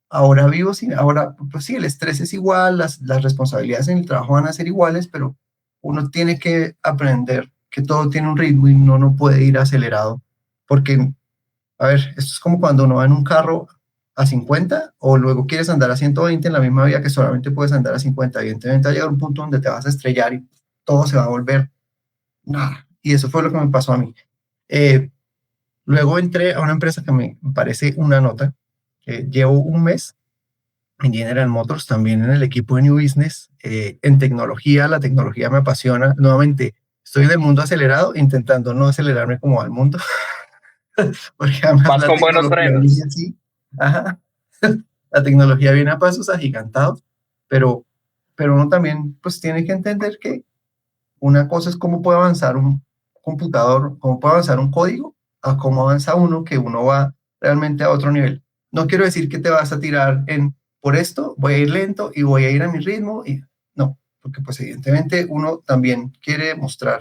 ahora vivo sin, ahora, pues sí, el estrés es igual, las responsabilidades en el trabajo van a ser iguales, pero uno tiene que aprender que todo tiene un ritmo y uno no puede ir acelerado, porque, a ver, esto es como cuando uno va en un carro a 50 o luego quieres andar a 120 en la misma vía que solamente puedes andar a 50, evidentemente va a llegar un punto donde te vas a estrellar y todo se va a volver nada, y eso fue lo que me pasó a mí. Eh, Luego entré a una empresa que me parece una nota. Llevo un mes en General Motors, también en el equipo de New Business. En tecnología, la tecnología me apasiona. Nuevamente, estoy en el mundo acelerado, intentando no acelerarme como al mundo, porque además Vas la con buenos tecnología viene frenos. así. Ajá. La tecnología viene a pasos agigantados, pero, pero uno también pues tiene que entender que una cosa es cómo puede avanzar un computador, cómo puede avanzar un código, a cómo avanza uno, que uno va realmente a otro nivel. No quiero decir que te vas a tirar en, por esto, voy a ir lento y voy a ir a mi ritmo, y no, porque pues evidentemente uno también quiere mostrar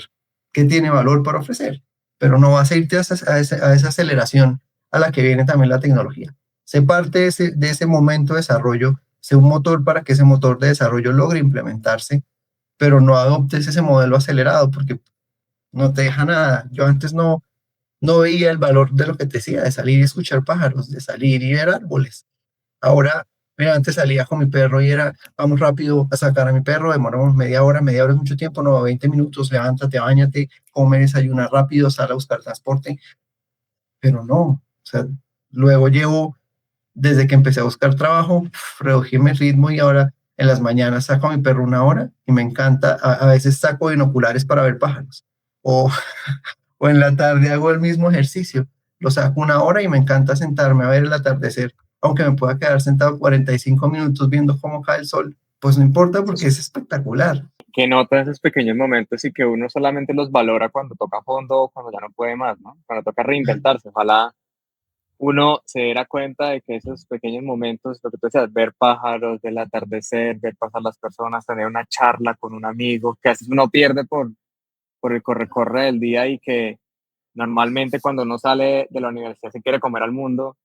que tiene valor para ofrecer, pero no vas a irte a esa aceleración a la que viene también la tecnología. Sé parte de ese momento de desarrollo, sé un motor para que ese motor de desarrollo logre implementarse, pero no adoptes ese modelo acelerado porque no te deja nada. Yo antes no veía el valor de lo que te decía, de salir y escuchar pájaros, de salir y ver árboles. Ahora, mira, antes salía con mi perro y era, vamos rápido a sacar a mi perro, demoramos media hora es mucho tiempo, no, 20 minutos, levántate, báñate, come, desayuna rápido, sal a buscar transporte, pero no, o sea, luego llevo desde que empecé a buscar trabajo, reduje mi ritmo y ahora en las mañanas saco a mi perro 1 hora y me encanta. A veces saco binoculares para ver pájaros. O, o en la tarde hago el mismo ejercicio. Lo saco 1 hora y me encanta sentarme a ver el atardecer. Aunque me pueda quedar sentado 45 minutos viendo cómo cae el sol, pues no importa porque es espectacular. Que nota esos pequeños momentos y que uno solamente los valora cuando toca fondo o cuando ya no puede más, ¿no? Cuando toca reinventarse. Ojalá uno se diera cuenta de que esos pequeños momentos, lo que tú decías, ver pájaros, ver el atardecer, ver pasar las personas, tener una charla con un amigo, que a veces uno pierde por el corre-corre del día y que normalmente cuando uno sale de la universidad se quiere comer al mundo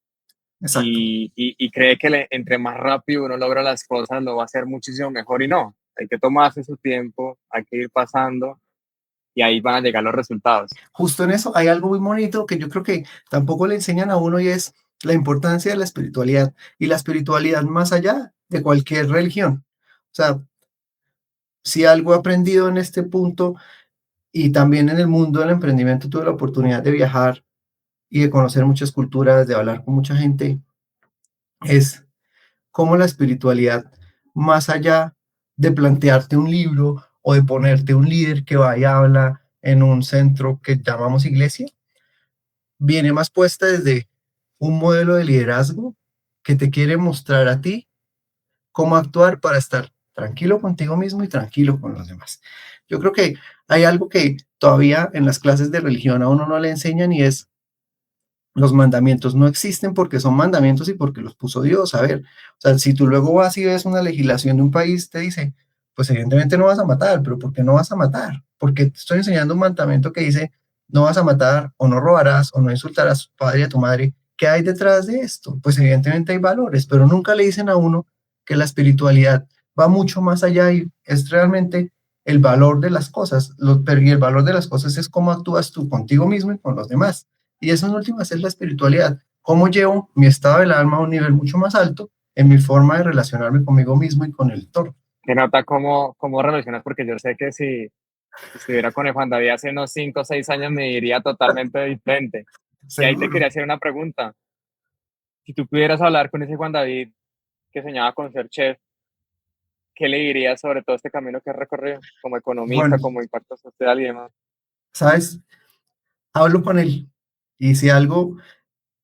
Exacto. y cree que entre más rápido uno logra las cosas lo va a hacer muchísimo mejor y no, hay que tomarse su tiempo, hay que ir pasando y ahí van a llegar los resultados. Justo en eso hay algo muy bonito que yo creo que tampoco le enseñan a uno y es la importancia de la espiritualidad y la espiritualidad más allá de cualquier religión. O sea, si algo he aprendido en este punto y también en el mundo del emprendimiento tuve la oportunidad de viajar y de conocer muchas culturas, de hablar con mucha gente, es cómo la espiritualidad, más allá de plantearte un libro o de ponerte un líder que va y habla en un centro que llamamos iglesia, viene más puesta desde un modelo de liderazgo que te quiere mostrar a ti cómo actuar para estar tranquilo contigo mismo y tranquilo con los demás. Yo creo que hay algo que todavía en las clases de religión a uno no le enseñan y es los mandamientos no existen porque son mandamientos y porque los puso Dios. A ver, o sea, si tú luego vas y ves una legislación de un país, te dice, pues evidentemente no vas a matar, pero ¿por qué no vas a matar? Porque te estoy enseñando un mandamiento que dice, no vas a matar o no robarás o no insultarás a tu padre y a tu madre. ¿Qué hay detrás de esto? Pues evidentemente hay valores, pero nunca le dicen a uno que la espiritualidad va mucho más allá y es realmente el valor de las cosas. Y el valor de las cosas es cómo actúas tú contigo mismo y con los demás. Y eso en últimas es la espiritualidad. Cómo llevo mi estado del alma a un nivel mucho más alto en mi forma de relacionarme conmigo mismo y con el entorno. Que nota cómo relacionas, porque yo sé que si estuviera con el Juan David hace unos 5 o 6 años me diría totalmente diferente. Y ahí te Seguro. quería hacer una pregunta. Si tú pudieras hablar con ese Juan David que soñaba con ser chef, ¿qué le dirías sobre todo este camino que has recorrido como economista, Bueno, como impacto social y demás? ¿sabes? Hablo con él y si algo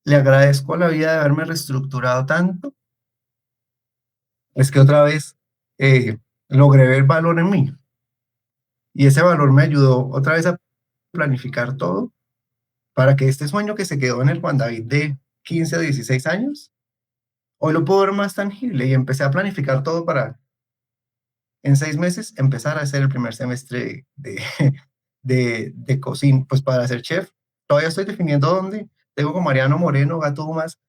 le agradezco a la vida de haberme reestructurado tanto, es que otra vez logré ver valor en mí y ese valor me ayudó otra vez a planificar todo para que este sueño que se quedó en el Juan David de 15 o 16 años, hoy lo puedo ver más tangible y empecé a planificar todo para en 6 meses empezar a hacer el primer semestre de cocina, pues para ser chef. Todavía estoy definiendo dónde. Tengo con Mariano Moreno, Gato Dumas,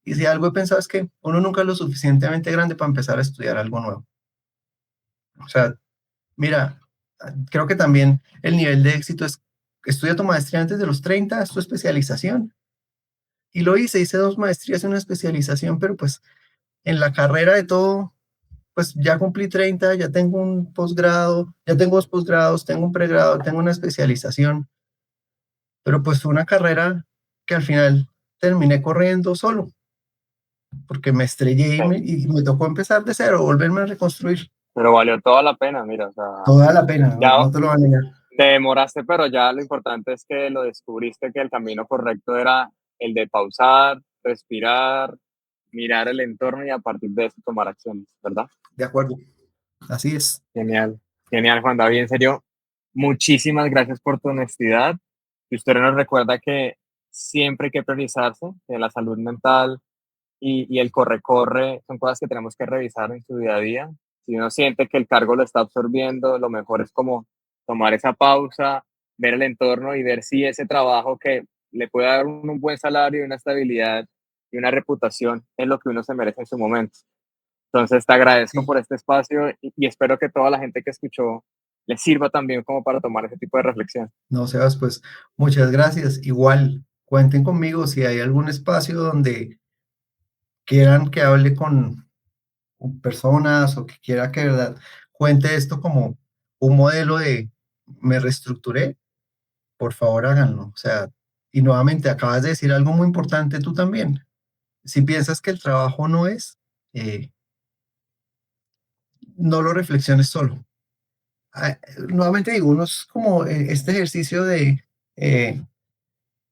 y si algo he pensado es que uno nunca es lo suficientemente grande para empezar a estudiar algo nuevo. O sea, mira, creo que también el nivel de éxito es, estudia tu maestría antes de los 30, haz tu especialización. Y lo hice 2 maestrías y una especialización, pero pues en la carrera de todo pues ya cumplí 30, ya tengo un posgrado, ya tengo 2 posgrados, tengo un pregrado, tengo una especialización, pero pues fue una carrera que al final terminé corriendo solo, porque me estrellé y me tocó empezar de cero, volverme a reconstruir. Pero valió toda la pena, mira, o sea, Toda la pena, no, ya no te lo voy a negar. te demoraste, pero ya lo importante es que lo descubriste, que el camino correcto era el de pausar, respirar, mirar el entorno y a partir de eso tomar acciones, ¿verdad? De acuerdo, así es. Genial, genial, Juan David, en serio, muchísimas gracias por tu honestidad. Tu historia nos recuerda que siempre hay que priorizarse, que la salud mental y el corre-corre son cosas que tenemos que revisar en su día a día. Si uno siente que el cargo lo está absorbiendo, lo mejor es como tomar esa pausa, ver el entorno y ver si ese trabajo que le puede dar un buen salario, una estabilidad y una reputación es lo que uno se merece en su momento. Entonces, te agradezco Sí. por este espacio y espero que toda la gente que escuchó les sirva también como para tomar ese tipo de reflexión. No, Sebas, pues muchas gracias. Igual, cuenten conmigo si hay algún espacio donde quieran que hable con personas o que quiera que de verdad cuente esto como un modelo de me reestructuré, por favor háganlo. O sea, y nuevamente acabas de decir algo muy importante tú también. Si piensas que el trabajo no es, no lo reflexiones solo. Nuevamente digo, uno es como este ejercicio de eh,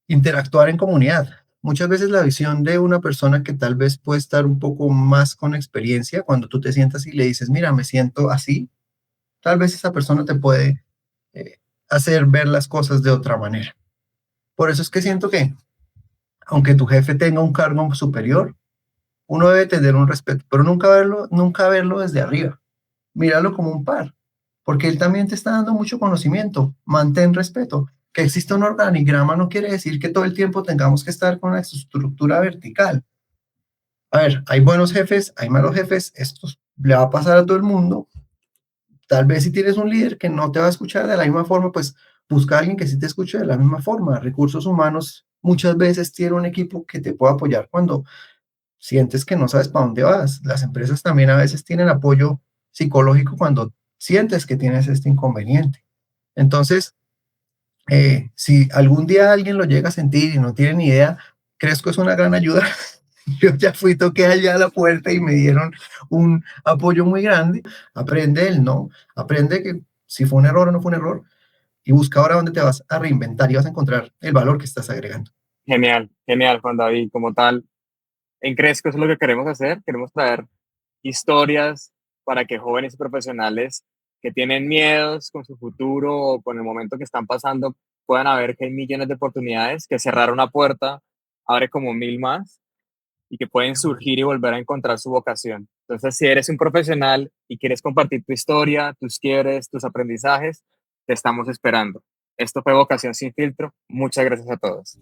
interactuar en comunidad. Muchas veces la visión de una persona que tal vez puede estar un poco más con experiencia, cuando tú te sientas y le dices, mira, me siento así, tal vez esa persona te puede eh, hacer ver las cosas de otra manera. Por eso es que siento que, aunque tu jefe tenga un cargo superior, uno debe tener un respeto, pero nunca verlo desde arriba. Míralo como un par, porque él también te está dando mucho conocimiento. Mantén respeto. Que exista un organigrama no quiere decir que todo el tiempo tengamos que estar con la estructura vertical. A ver, hay buenos jefes, hay malos jefes, esto le va a pasar a todo el mundo. Tal vez si tienes un líder que no te va a escuchar de la misma forma, pues busca a alguien que sí te escuche de la misma forma. Recursos humanos muchas veces tiene un equipo que te puede apoyar cuando sientes que no sabes para dónde vas. Las empresas también a veces tienen apoyo psicológico cuando sientes que tienes este inconveniente. Entonces, si algún día alguien lo llega a sentir y no tiene ni idea, Cresco es una gran ayuda. Yo ya fui, toqué allá a la puerta y me dieron un apoyo muy grande. Aprende el no, aprende que si fue un error o no fue un error y busca ahora dónde te vas a reinventar y vas a encontrar el valor que estás agregando. Genial, genial, Juan David. Como tal, en Cresco eso es lo que queremos hacer. Queremos traer historias para que jóvenes y profesionales que tienen miedos con su futuro o con el momento que están pasando puedan ver que hay millones de oportunidades, que cerrar una puerta abre como 1000 más y que pueden surgir y volver a encontrar su vocación. Entonces, si eres un profesional y quieres compartir tu historia, tus quiebres, tus aprendizajes, te estamos esperando. Esto fue Vocación Sin Filtro. Muchas gracias a todos.